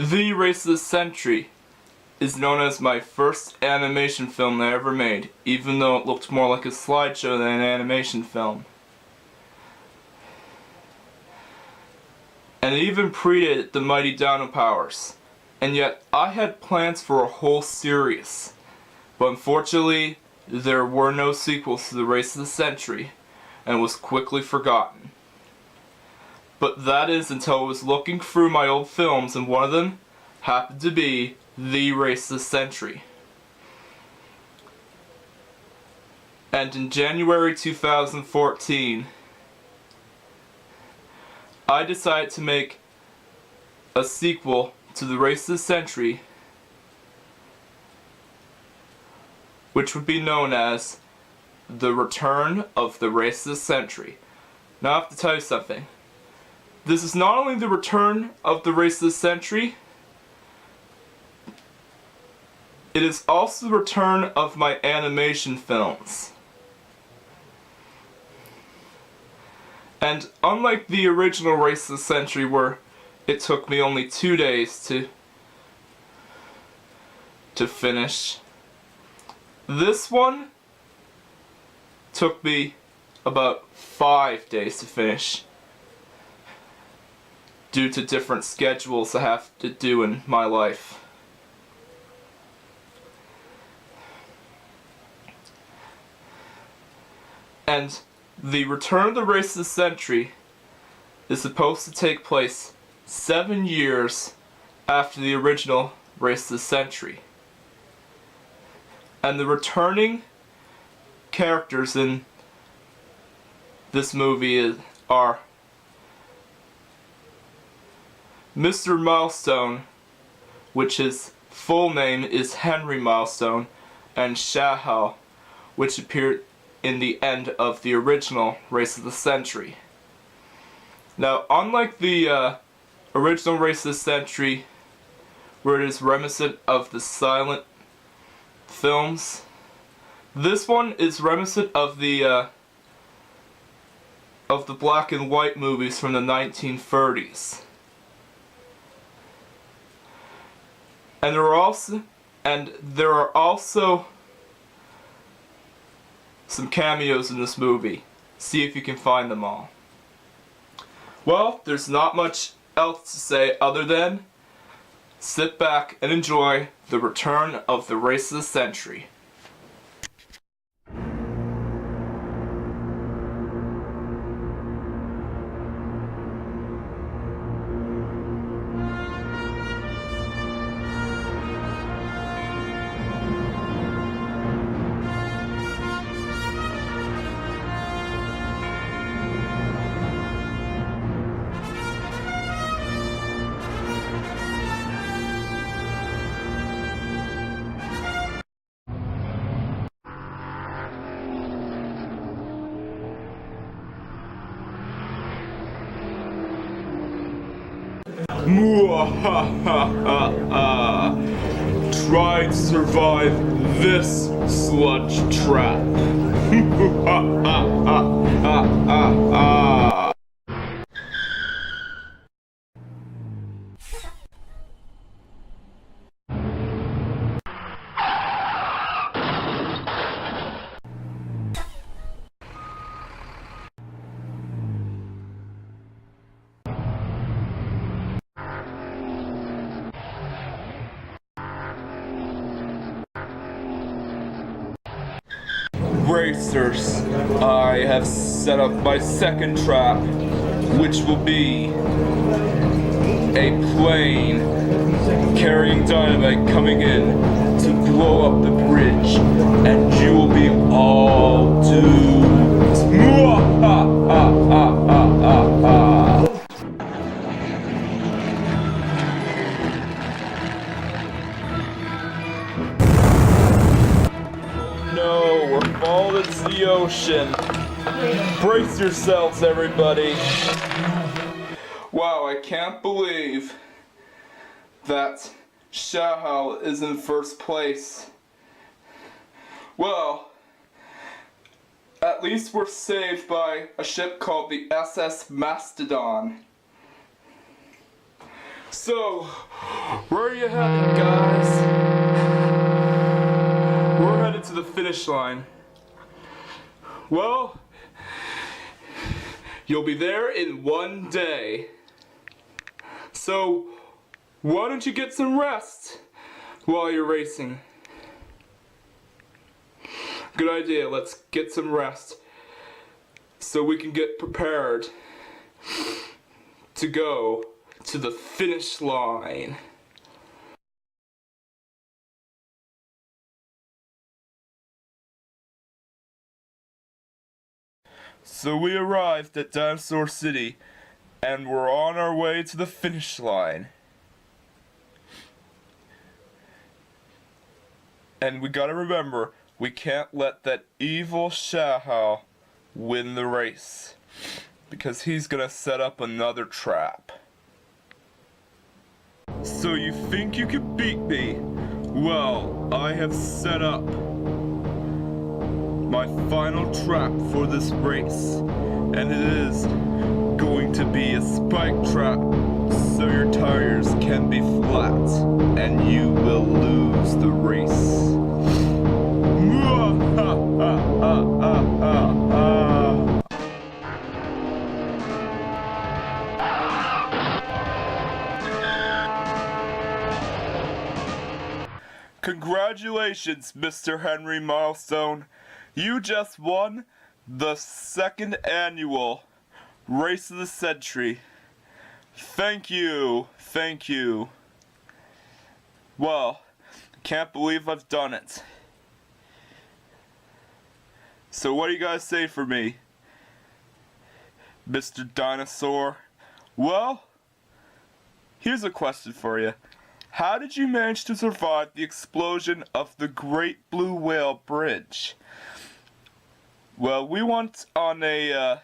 The Race of the Century is known as my first animation film that I ever made, even though it looked more like a slideshow than an animation film. And it even predated the Mighty Dino Powers. And yet, I had plans for a whole series. But unfortunately, there were no sequels to The Race of the Century, and was quickly forgotten. But that is until I was looking through my old films, and one of them happened to be The Race of the Century. And in January 2014, I decided to make a sequel to The Race of the Century, which would be known as The Return of the Race of the Century. Now I have to tell you something. This is not only the return of the Race of the Century, it is also the return of my animation films. And unlike the original Race of the Century, where it took me only 2 days to finish, this one took me about 5 days to finish, due to different schedules I have to do in my life. And the Return of the Race of the Century is supposed to take place 7 years after the original Race of the Century. And the returning characters in this movie are Mr. Milestone, which his full name is Henry Milestone, and Shahal, which appeared in the end of the original Race of the Century. Now, unlike the original Race of the Century, where it is reminiscent of the silent films, this one is reminiscent of the black and white movies from the 1930s. And there are also some cameos in this movie. See if you can find them all. Well, there's not much else to say other than sit back and enjoy the return of the Race of the Century. Try to survive this sludge trap. Racers, I have set up my second trap, which will be a plane carrying dynamite coming in to blow up the bridge, and you will be all doomed. No, we're falling into the ocean. Brace yourselves, everybody. Wow, I can't believe that Shahal is in first place. Well, at least we're saved by a ship called the SS Mastodon. So, where are you headed, guys? We're headed to the finish line. Well, you'll be there in 1 day. So, why don't you get some rest while you're racing? Good idea, let's get some rest so we can get prepared to go to the finish line. So we arrived at Dinosaur City and we're on our way to the finish line. And we gotta remember, we can't let that evil Shahal win the race, because he's gonna set up another trap. So you think you can beat me? Well, I have set up my final trap for this race, and it is going to be a spike trap, so your tires can be flat, and you will lose the race. Congratulations, Mr. Henry Milestone. You just won the 2nd annual Race of the Century. Thank you. Thank you. Well, can't believe I've done it. So what do you guys say for me, Mr. Dinosaur? Well, here's a question for you. How did you manage to survive the explosion of the Great Blue Whale Bridge? Well, we went on a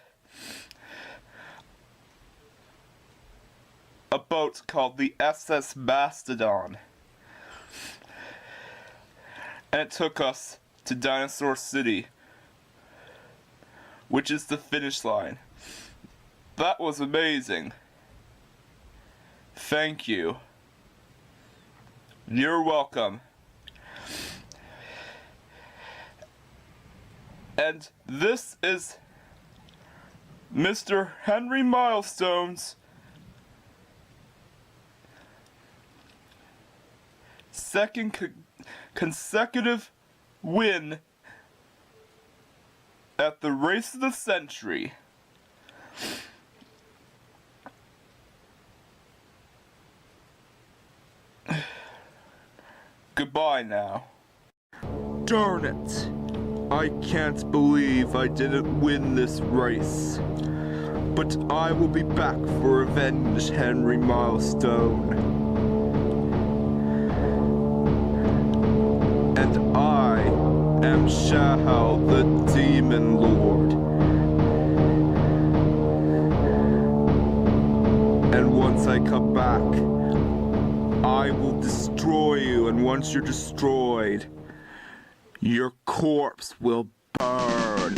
boat called the SS Mastodon. And it took us to Dinosaur City, which is the finish line. That was amazing. Thank you. You're welcome. And this is Mr. Henry Milestone's second consecutive win at the Race of the Century. Goodbye now. Darn it! I can't believe I didn't win this race. But I will be back for revenge, Henry Milestone. And I am Shahal the Demon Lord. And once I come back, I will destroy you, and once you're destroyed, your corpse will burn.